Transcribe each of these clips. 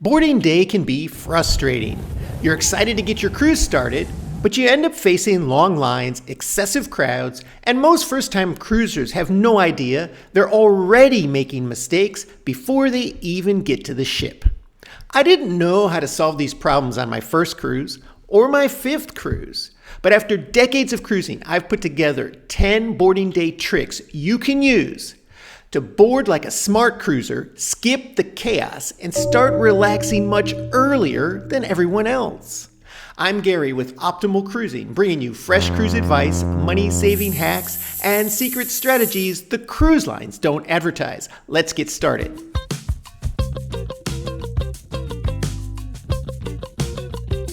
Boarding day can be frustrating. You're excited to get your cruise started, but you end up facing long lines, excessive crowds, and most first-time cruisers have no idea they're already making mistakes before they even get to the ship. I didn't know how to solve these problems on my first cruise or my fifth cruise, but after decades of cruising, I've put together 10 boarding day tricks you can use to board like a smart cruiser, skip the chaos, and start relaxing much earlier than everyone else. I'm Gary with Optimal Cruising, bringing you fresh cruise advice, money-saving hacks, and secret strategies the cruise lines don't advertise. Let's get started.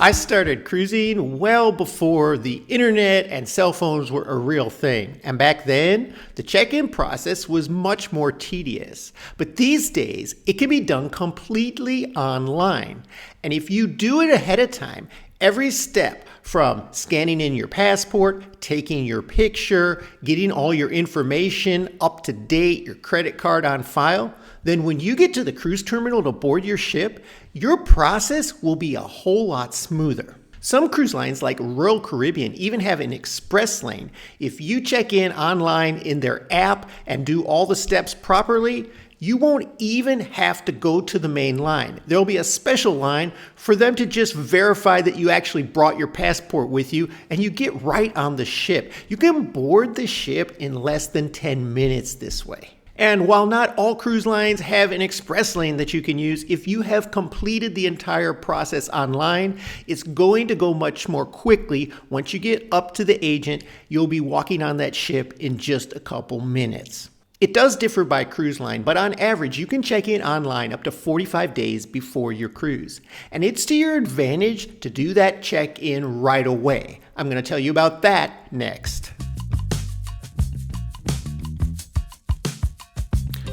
I started cruising well before the internet and cell phones were a real thing. And back then, the check-in process was much more tedious. But these days, it can be done completely online. And if you do it ahead of time, every step from scanning in your passport, taking your picture, getting all your information up to date, your credit card on file, then when you get to the cruise terminal to board your ship, your process will be a whole lot smoother. Some cruise lines like Royal Caribbean even have an express lane. If you check in online in their app and do all the steps properly, you won't even have to go to the main line. There'll be a special line for them to just verify that you actually brought your passport with you and you get right on the ship. You can board the ship in less than 10 minutes this way. And while not all cruise lines have an express lane that you can use, if you have completed the entire process online, it's going to go much more quickly. Once you get up to the agent, you'll be walking on that ship in just a couple minutes. It does differ by cruise line, but on average, you can check in online up to 45 days before your cruise. And it's to your advantage to do that check-in right away. I'm going to tell you about that next.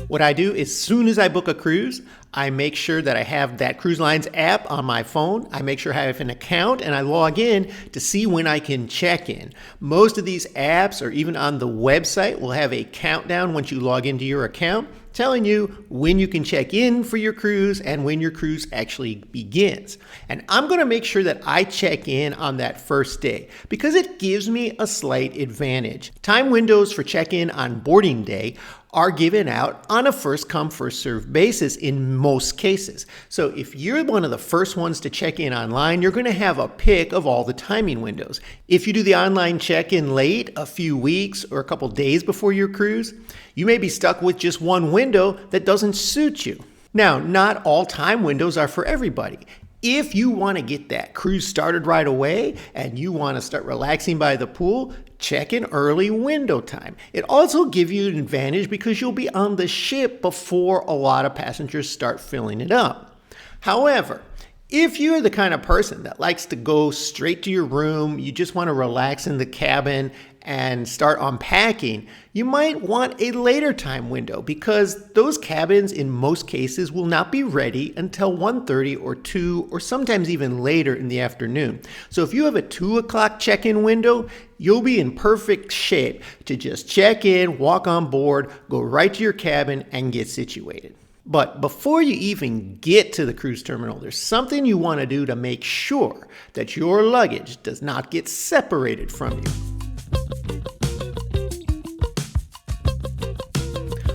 What I do as soon as I book a cruise, I make sure that I have that cruise line's app on my phone. I make sure I have an account and I log in to see when I can check in. Most of these apps or even on the website will have a countdown once you log into your account telling you when you can check in for your cruise and when your cruise actually begins. And I'm going to make sure that I check in on that first day because it gives me a slight advantage. Time windows for check-in on boarding day are given out on a first-come, first-served basis in most cases. So if you're one of the first ones to check in online, you're going to have a pick of all the timing windows. If you do the online check-in late, a few weeks or a couple days before your cruise, you may be stuck with just one window that doesn't suit you. Now, not all time windows are for everybody. If you want to get that cruise started right away and you want to start relaxing by the pool, check in early window time. It also gives you an advantage because you'll be on the ship before a lot of passengers start filling it up. However, if you're the kind of person that likes to go straight to your room, you just want to relax in the cabin and start unpacking, you might want a later time window because those cabins in most cases will not be ready until 1:30 or 2 or sometimes even later in the afternoon. So if you have a 2 o'clock check-in window, you'll be in perfect shape to just check in, walk on board, go right to your cabin and get situated. But before you even get to the cruise terminal, there's something you want to do to make sure that your luggage does not get separated from you.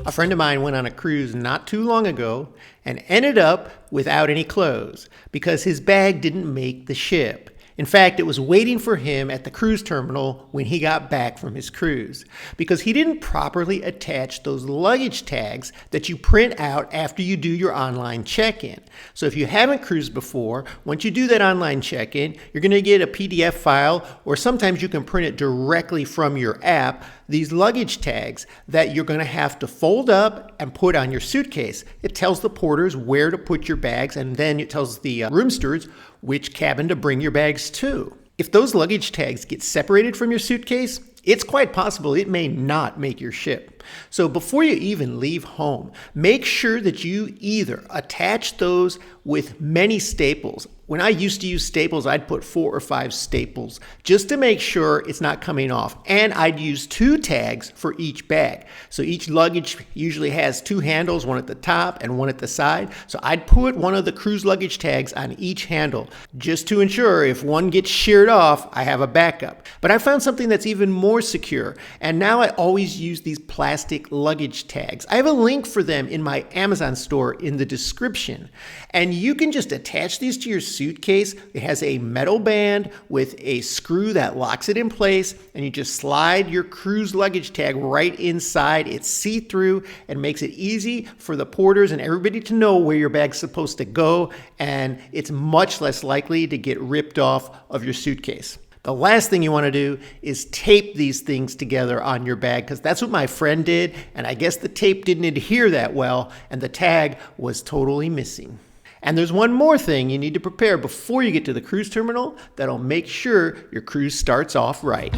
A friend of mine went on a cruise not too long ago and ended up without any clothes because his bag didn't make the ship. In fact, it was waiting for him at the cruise terminal when he got back from his cruise because he didn't properly attach those luggage tags that you print out after you do your online check-in. So if you haven't cruised before, once you do that online check-in, you're going to get a PDF file or sometimes you can print it directly from your app, these luggage tags that you're going to have to fold up and put on your suitcase. It tells the porters where to put your bags and then it tells the room stewards which cabin to bring your bags to. If those luggage tags get separated from your suitcase, it's quite possible it may not make your ship. So before you even leave home, make sure that you either attach those with many staples. When I used to use staples, I'd put 4 or 5 staples just to make sure it's not coming off. And I'd use 2 tags for each bag. So each luggage usually has 2 handles, one at the top and one at the side. So I'd put one of the cruise luggage tags on each handle just to ensure if one gets sheared off, I have a backup. But I found something that's even more secure. And now I always use these plastic luggage tags. I have a link for them in my Amazon store in the description. And you can just attach these to your suitcase. It has a metal band with a screw that locks it in place, and you just slide your cruise luggage tag right inside. It's see-through and makes it easy for the porters and everybody to know where your bag's supposed to go, and it's much less likely to get ripped off of your suitcase. The last thing you want to do is tape these things together on your bag, because that's what my friend did, and I guess the tape didn't adhere that well, and the tag was totally missing. And there's one more thing you need to prepare before you get to the cruise terminal that'll make sure your cruise starts off right.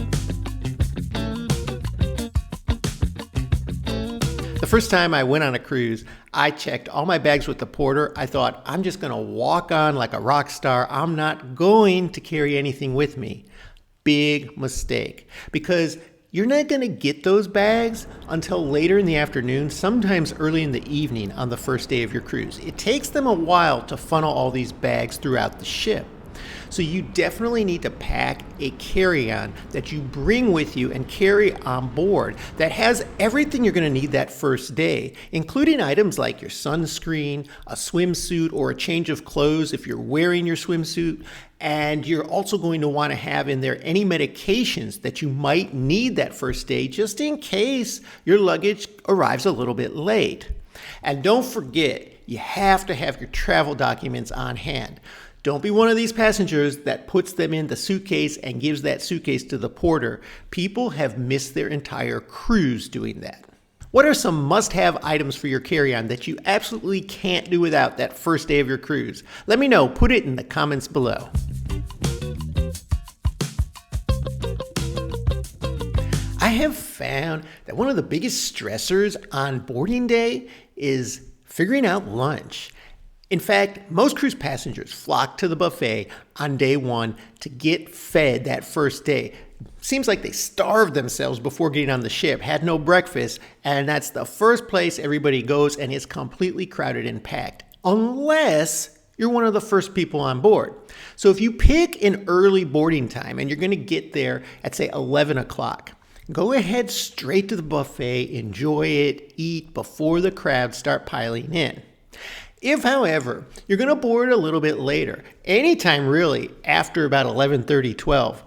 The first time I went on a cruise, I checked all my bags with the porter. I thought, I'm just going to walk on like a rock star. I'm not going to carry anything with me. Big mistake, because you're not going to get those bags until later in the afternoon, sometimes early in the evening on the first day of your cruise. It takes them a while to funnel all these bags throughout the ship. So you definitely need to pack a carry-on that you bring with you and carry on board that has everything you're going to need that first day, including items like your sunscreen, a swimsuit, or a change of clothes if you're wearing your swimsuit. And you're also going to want to have in there any medications that you might need that first day, just in case your luggage arrives a little bit late. And don't forget, you have to have your travel documents on hand. Don't be one of these passengers that puts them in the suitcase and gives that suitcase to the porter. People have missed their entire cruise doing that. What are some must-have items for your carry-on that you absolutely can't do without that first day of your cruise? Let me know. Put it in the comments below. I have found that one of the biggest stressors on boarding day is figuring out lunch. In fact, most cruise passengers flock to the buffet on day one to get fed that first day. Seems like they starved themselves before getting on the ship, had no breakfast, and that's the first place everybody goes, and it's completely crowded and packed, unless you're one of the first people on board. So if you pick an early boarding time and you're going to get there at, say, 11 o'clock, go ahead straight to the buffet, enjoy it, eat before the crowds start piling in. If, however, you're going to board a little bit later, anytime really after about 11:30, 12,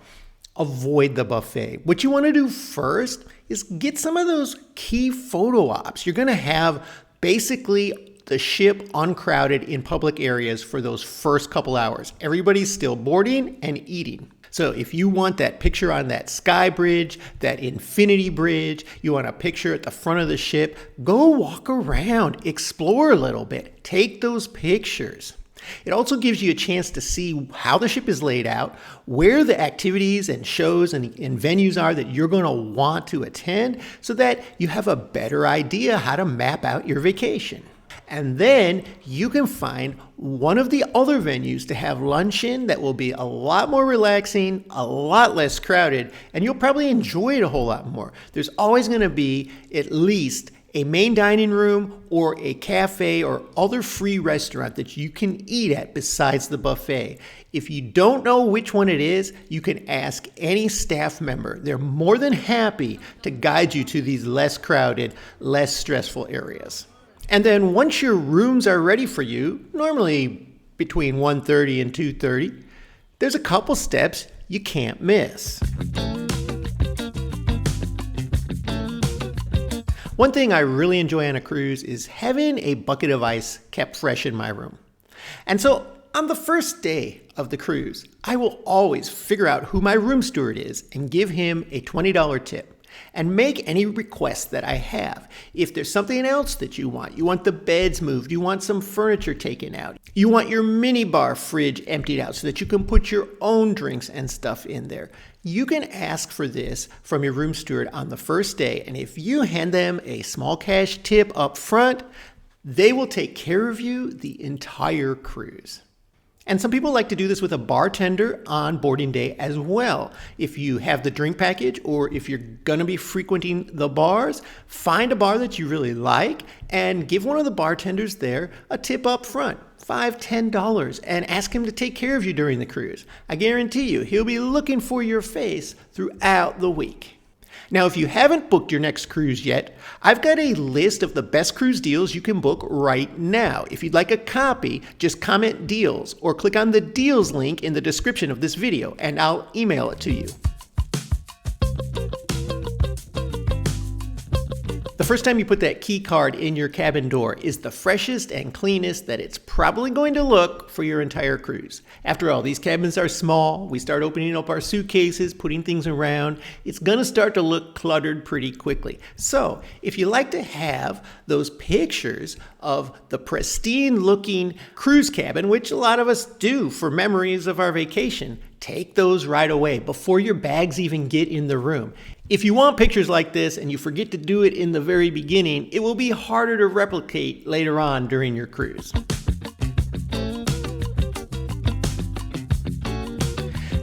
avoid the buffet. What you want to do first is get some of those key photo ops. You're going to have basically the ship uncrowded in public areas for those first couple hours. Everybody's still boarding and eating. So if you want that picture on that sky bridge, that infinity bridge, you want a picture at the front of the ship, go walk around, explore a little bit, take those pictures. It also gives you a chance to see how the ship is laid out, where the activities and shows and venues are that you're going to want to attend, so that you have a better idea how to map out your vacation. And then you can find one of the other venues to have lunch in that will be a lot more relaxing, a lot less crowded, and you'll probably enjoy it a whole lot more. There's always going to be at least a main dining room or a cafe or other free restaurant that you can eat at besides the buffet. If you don't know which one it is, you can ask any staff member. They're more than happy to guide you to these less crowded, less stressful areas. And then once your rooms are ready for you, normally between 1:30 and 2:30, there's a couple steps you can't miss. One thing I really enjoy on a cruise is having a bucket of ice kept fresh in my room. And so on the first day of the cruise, I will always figure out who my room steward is and give him a $20 tip. and make any requests that I have. If there's something else that you want the beds moved, you want some furniture taken out, you want your minibar fridge emptied out so that you can put your own drinks and stuff in there, you can ask for this from your room steward on the first day, and if you hand them a small cash tip up front, they will take care of you the entire cruise. And some people like to do this with a bartender on boarding day as well. If you have the drink package or if you're going to be frequenting the bars, find a bar that you really like and give one of the bartenders there a tip up front, $5, $10, and ask him to take care of you during the cruise. I guarantee you, he'll be looking for your face throughout the week. Now, if you haven't booked your next cruise yet, I've got a list of the best cruise deals you can book right now. If you'd like a copy, just comment deals or click on the deals link in the description of this video and I'll email it to you. The first time you put that key card in your cabin door is the freshest and cleanest that it's probably going to look for your entire cruise. After all, these cabins are small. We start opening up our suitcases, putting things around. It's going to start to look cluttered pretty quickly. So if you like to have those pictures of the pristine looking cruise cabin, which a lot of us do for memories of our vacation, take those right away before your bags even get in the room. If you want pictures like this and you forget to do it in the very beginning, it will be harder to replicate later on during your cruise.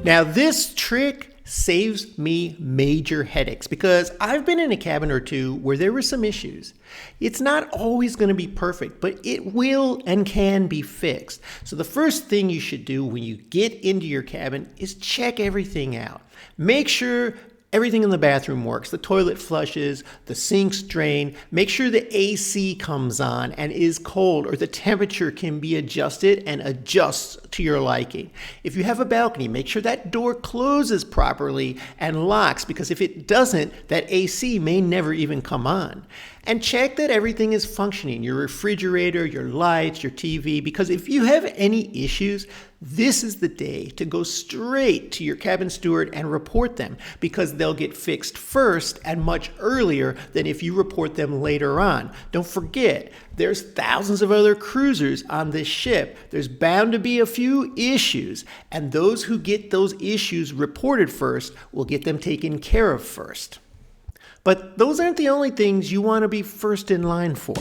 Now, this trick saves me major headaches because I've been in a cabin or two where there were some issues. It's not always going to be perfect, but it will and can be fixed. So the first thing you should do when you get into your cabin is check everything out. Make sure everything in the bathroom works. The toilet flushes, the sinks drain. Make sure the AC comes on and is cold, or the temperature can be adjusted and adjusts to your liking. If you have a balcony, make sure that door closes properly and locks, because if it doesn't, that AC may never even come on. And check that everything is functioning, your refrigerator, your lights, your TV, because if you have any issues, this is the day to go straight to your cabin steward and report them, because they'll get fixed first and much earlier than if you report them later on. Don't forget, there's thousands of other cruisers on this ship. There's bound to be a few issues, and those who get those issues reported first will get them taken care of first. But those aren't the only things you want to be first in line for.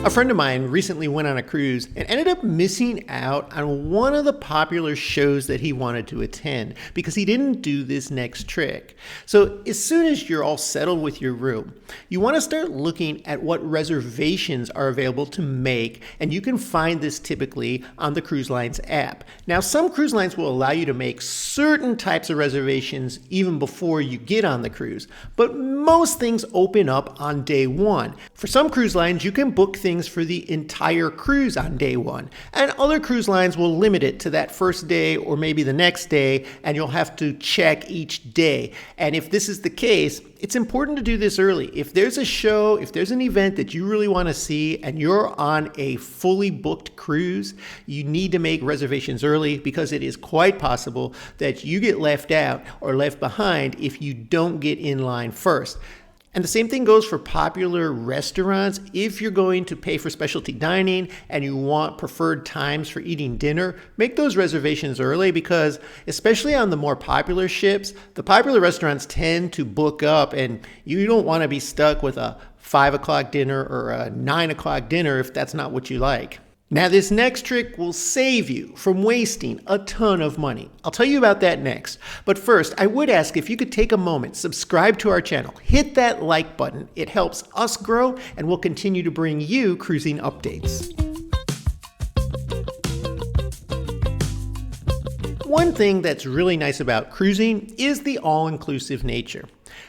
A friend of mine recently went on a cruise and ended up missing out on one of the popular shows that he wanted to attend because he didn't do this next trick. So as soon as you're all settled with your room, you want to start looking at what reservations are available to make, and you can find this typically on the cruise line's app. Now, some cruise lines will allow you to make certain types of reservations even before you get on the cruise, but most things open up on day one. For some cruise lines, you can book things for the entire cruise on day one, and other cruise lines will limit it to that first day or maybe the next day, and you'll have to check each day. And if this is the case, it's important to do this early. If there's a show, if there's an event that you really want to see and you're on a fully booked cruise, you need to make reservations early, because it is quite possible that you get left out or left behind if you don't get in line first. And the same thing goes for popular restaurants. If you're going to pay for specialty dining and you want preferred times for eating dinner, make those reservations early, because especially on the more popular ships, the popular restaurants tend to book up, and you don't want to be stuck with a 5 o'clock dinner or a 9 o'clock dinner if that's not what you like. Now, this next trick will save you from wasting a ton of money. I'll tell you about that next. But first, I would ask if you could take a moment, subscribe to our channel, hit that like button. It helps us grow, and we'll continue to bring you cruising updates. One thing that's really nice about cruising is the all-inclusive nature.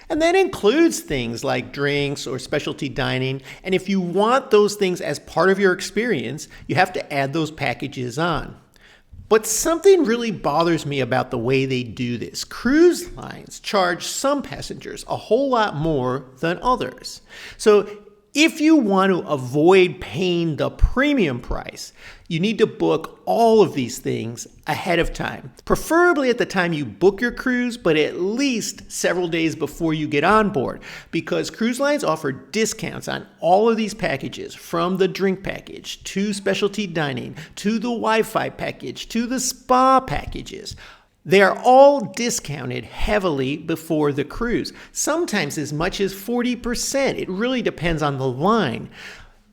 And that includes things like drinks or specialty dining. And if you want those things as part of your experience, you have to add those packages on. But something really bothers me about the way they do this. Cruise lines charge some passengers a whole lot more than others. So If you want to avoid paying the premium price, you need to book all of these things ahead of time, preferably at the time you book your cruise, but at least several days before you get on board, because cruise lines offer discounts on all of these packages, from the drink package to specialty dining to the Wi-Fi package to the spa packages. They are all discounted heavily before the cruise, sometimes as much as 40%. It really depends on the line.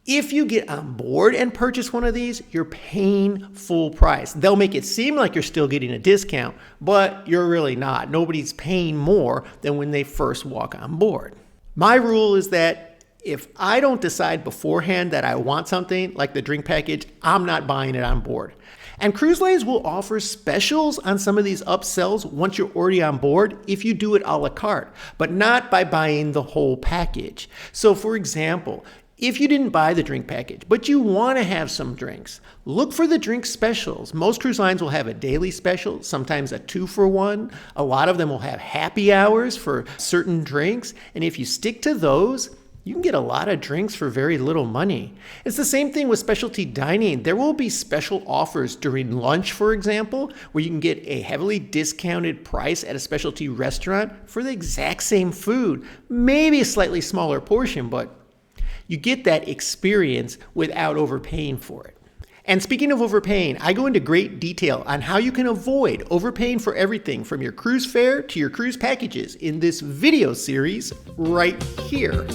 If you get on board and purchase one of these, you're paying full price. They'll make it seem like you're still getting a discount, but you're really not. Nobody's paying more than when they first walk on board. My rule is that if I don't decide beforehand that I want something like the drink package, I'm not buying it on board. And cruise lines will offer specials on some of these upsells once you're already on board if you do it a la carte, but not by buying the whole package. So for example, if you didn't buy the drink package, but you want to have some drinks, look for the drink specials. Most cruise lines will have a daily special, sometimes a 2-for-1. A lot of them will have happy hours for certain drinks. And if you stick to those, you can get a lot of drinks for very little money. It's the same thing with specialty dining. There will be special offers during lunch, for example, where you can get a heavily discounted price at a specialty restaurant for the exact same food, maybe a slightly smaller portion, but you get that experience without overpaying for it. And speaking of overpaying, I go into great detail on how you can avoid overpaying for everything from your cruise fare to your cruise packages in this video series right here.